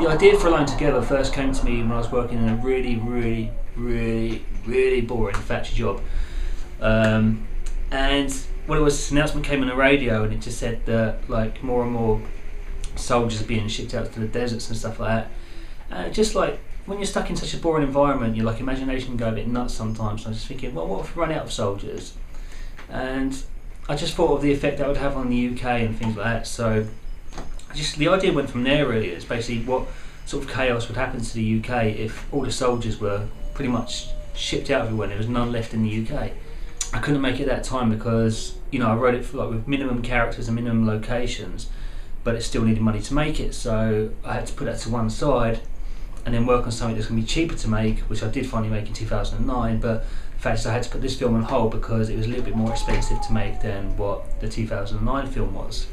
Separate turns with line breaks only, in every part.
The idea for Alone Together first came to me when I was working in a really boring factory job. And what it was, this announcement came on the radio, and it just said that like more and more soldiers are being shipped out to the deserts and stuff like that. And just like when you're stuck in such a boring environment, your like imagination can go a bit nuts sometimes. So I was just thinking, well, what if we run out of soldiers? And I just thought of the effect that would have on the UK and things like that. So the idea went from there really. It's basically what sort of chaos would happen to the UK if all the soldiers were pretty much shipped out everywhere. There was none left in the UK. I couldn't make it that time because, you know, I wrote it for, like, with minimum characters and minimum locations, but it still needed money to make it, so I had to put that to one side and then work on something that's going to be cheaper to make, which I did finally make in 2009, but the fact is I had to put this film on hold because it was a little bit more expensive to make than what the 2009 film was.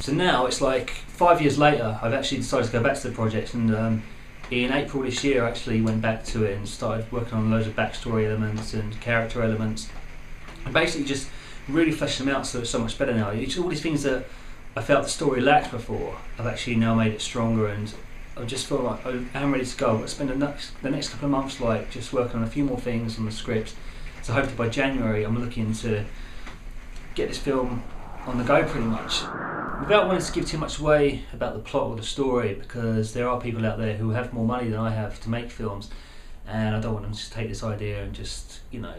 So now it's like 5 years later, I've actually decided to go back to the project, and in April this year I actually went back to it and started working on loads of backstory elements and character elements, and basically just really fleshed them out so it's so much better now. It's all these things that I felt the story lacked before, I've actually now made it stronger, and I just feel like I'm ready to go. I'll spend the next couple of months like just working on a few more things on the script, so hopefully by January I'm looking to get this film on the go pretty much. Without wanting to give too much away about the plot or the story, because there are people out there who have more money than I have to make films, and I don't want them to just take this idea and just, you know,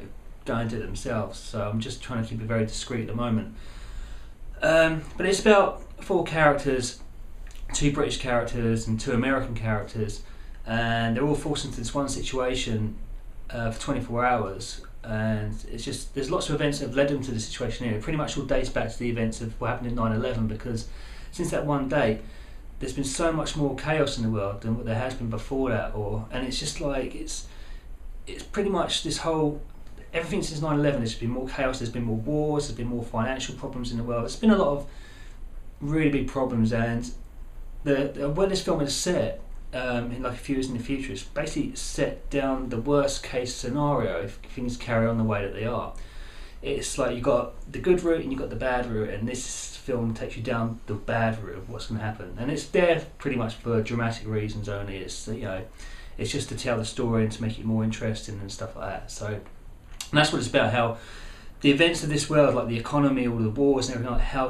go and do it themselves. So I'm just trying to keep it very discreet at the moment. But it's about 4 characters, 2 British characters and 2 American characters, and they're all forced into this one situation for 24 hours. And it's just, there's lots of events that have led them to the situation here. It pretty much all dates back to the events of what happened in 9/11, because since that one date there's been so much more chaos in the world than what there has been before that. And it's just like, it's pretty much this whole, everything since 9/11, there's been more chaos, there's been more wars, there's been more financial problems in the world. There's been a lot of really big problems, and where this film is set in like a few years in the future, it's basically set down the worst case scenario if things carry on the way that they are. It's like you've got the good route and you've got the bad route, and this film takes you down the bad route of what's going to happen, and it's there pretty much for dramatic reasons only. It's, you know, it's just to tell the story and to make it more interesting and stuff like that. So, and that's what it's about, how the events of this world, like the economy, all the wars and everything, like how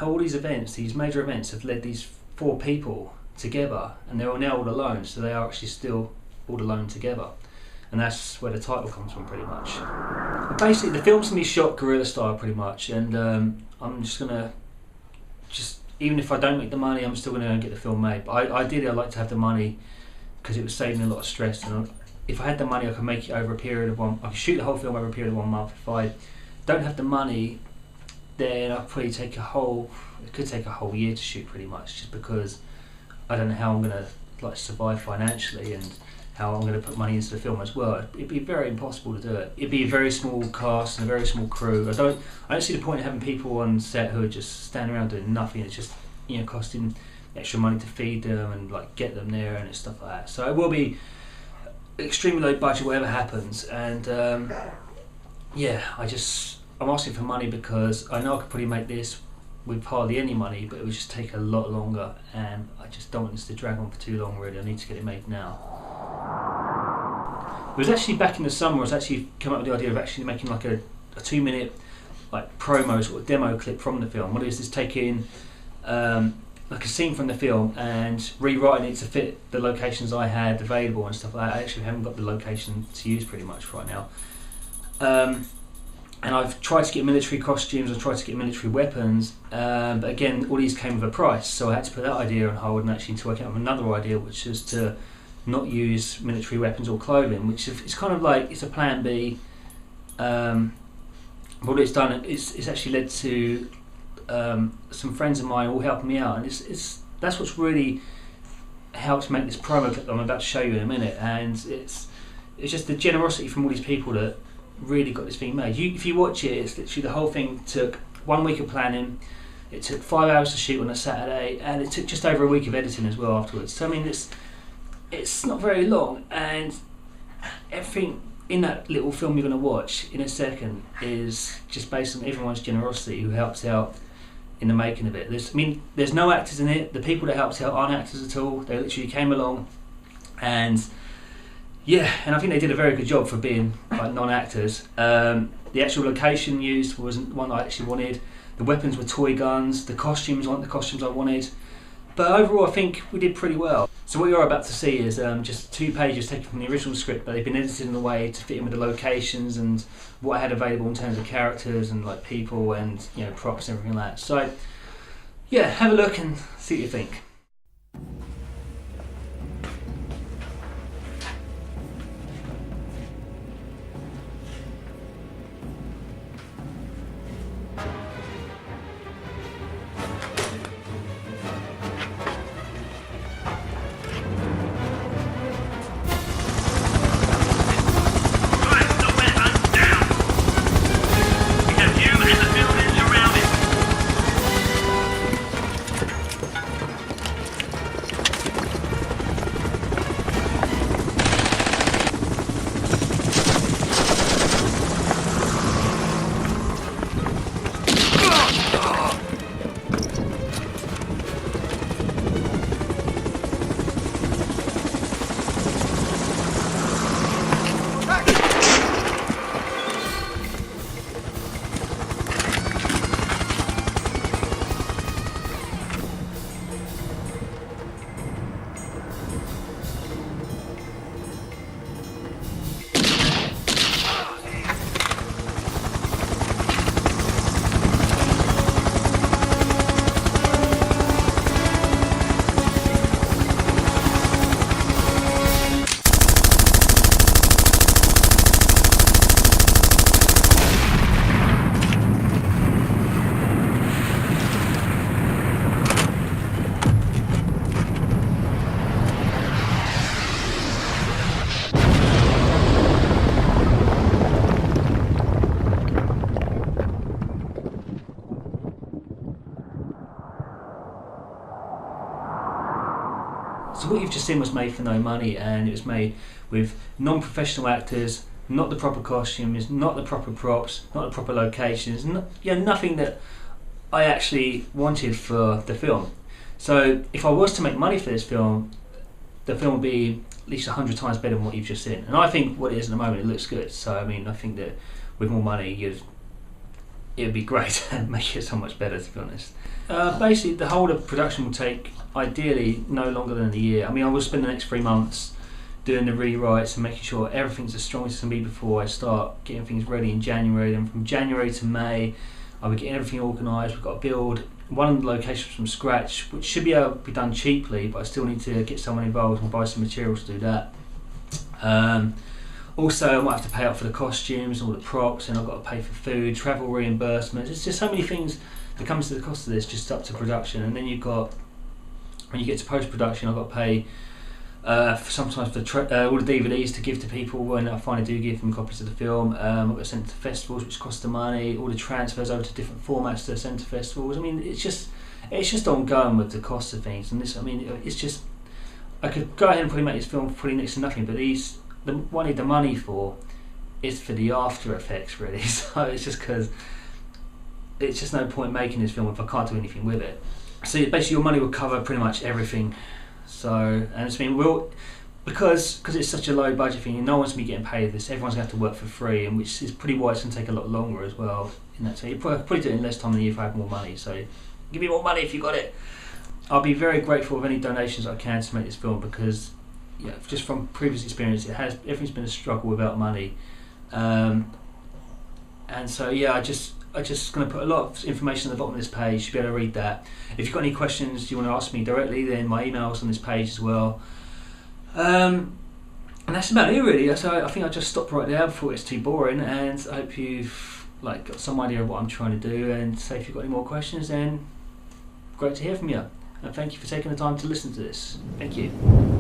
all these events, these major events, have led these 4 people together, and they're now all alone, so they are actually still all alone together, and that's where the title comes from pretty much. Basically the film's going to be shot guerrilla style pretty much, and I'm just going to, even if I don't make the money, I'm still going to get the film made. But ideally I'd like to have the money because it would save me a lot of stress, and if I had the money I could make it over a period of I could shoot the whole film over a period of 1 month. If I don't have the money, then I'll probably it could take a whole year to shoot pretty much, just because I don't know how I'm going to like survive financially and how I'm going to put money into the film as well. It'd be very impossible to do it. It'd be a very small cast and a very small crew. I don't see the point in having people on set who are just standing around doing nothing. It's just, you know, costing extra money to feed them and like get them there and stuff like that. So it will be extremely low budget whatever happens, and yeah, I'm asking for money because I know I could probably make this with hardly any money, but it would just take a lot longer, and I just don't want this to drag on for too long really. I need to get it made now. It was actually back in the summer I was actually come up with the idea of actually making like a 2-minute like promo sort of demo clip from the film. What it is taking like a scene from the film and rewriting it to fit the locations I had available and stuff like that. I actually haven't got the location to use pretty much right now. And I've tried to get military costumes, I've tried to get military weapons, but again, all these came with a price, so I had to put that idea on hold and actually to work out another idea, which is to not use military weapons or clothing, which is kind of like, it's a plan B. What it's done, it's actually led to some friends of mine all helping me out, and that's what's really helped make this promo clip that I'm about to show you in a minute, and it's just the generosity from all these people that really got this thing made. If you watch it, it's literally the whole thing took 1 week of planning, it took 5 hours to shoot on a Saturday, and it took just over a week of editing as well afterwards. So I mean, it's not very long, and everything in that little film you're going to watch in a second is just based on everyone's generosity who helps out in the making of it. There's no actors in it. The people that helped out aren't actors at all. They literally came along, and I think they did a very good job for being like non-actors. The actual location used wasn't one I actually wanted. The weapons were toy guns. The costumes weren't the costumes I wanted. But overall, I think we did pretty well. So what you're about to see is just 2 pages taken from the original script, but they've been edited in a way to fit in with the locations and what I had available in terms of characters and like people and props and everything like that. So yeah, have a look and see what you think. So what you've just seen was made for no money, and it was made with non-professional actors, not the proper costumes, not the proper props, not the proper locations, nothing that I actually wanted for the film. So if I was to make money for this film, the film would be at least 100 times better than what you've just seen. And I think what it is at the moment, it looks good. So I think that with more money, it would be great and make it so much better, to be honest. Basically, the whole of production will take, ideally, no longer than a year. I will spend the next 3 months doing the rewrites and making sure everything's as strong as it can be before I start getting things ready in January. And from January to May, I'll be getting everything organised. We've got to build one of the locations from scratch, which should be able to be done cheaply, but I still need to get someone involved and buy some materials to do that. Also, I might have to pay out for the costumes, all the props, and I've got to pay for food, travel reimbursements. It's just so many things that comes to the cost of this, just up to production. And then you've got, when you get to post-production, I've got to pay sometimes for all the DVDs to give to people when I finally do give them copies of the film. I've got to send it to festivals, which cost the money, all the transfers over to different formats to send to festivals. It's just ongoing with the cost of things. And this, it's just, I could go ahead and probably make this film pretty next to nothing, but what I need the money for is for the after effects, really. So it's just because it's just no point making this film if I can't do anything with it. So basically your money will cover pretty much everything. So, and because it's such a low budget thing, no one's going to be getting paid this, everyone's going to have to work for free, and which is pretty why it's going to take a lot longer as well. In that, so you probably do it in less time than you if I have more money. So give me more money if you got it. I'll be very grateful of any donations I can to make this film, because just from previous experience, everything's been a struggle without money. And so I just going to put a lot of information at the bottom of this page. You should be able to read that. If you've got any questions you want to ask me directly, then my email's on this page as well. And that's about it, really. So I think I'll just stop right there before it's too boring, and I hope you've got some idea of what I'm trying to do. And so if you've got any more questions, then great to hear from you. And thank you for taking the time to listen to this. Thank you.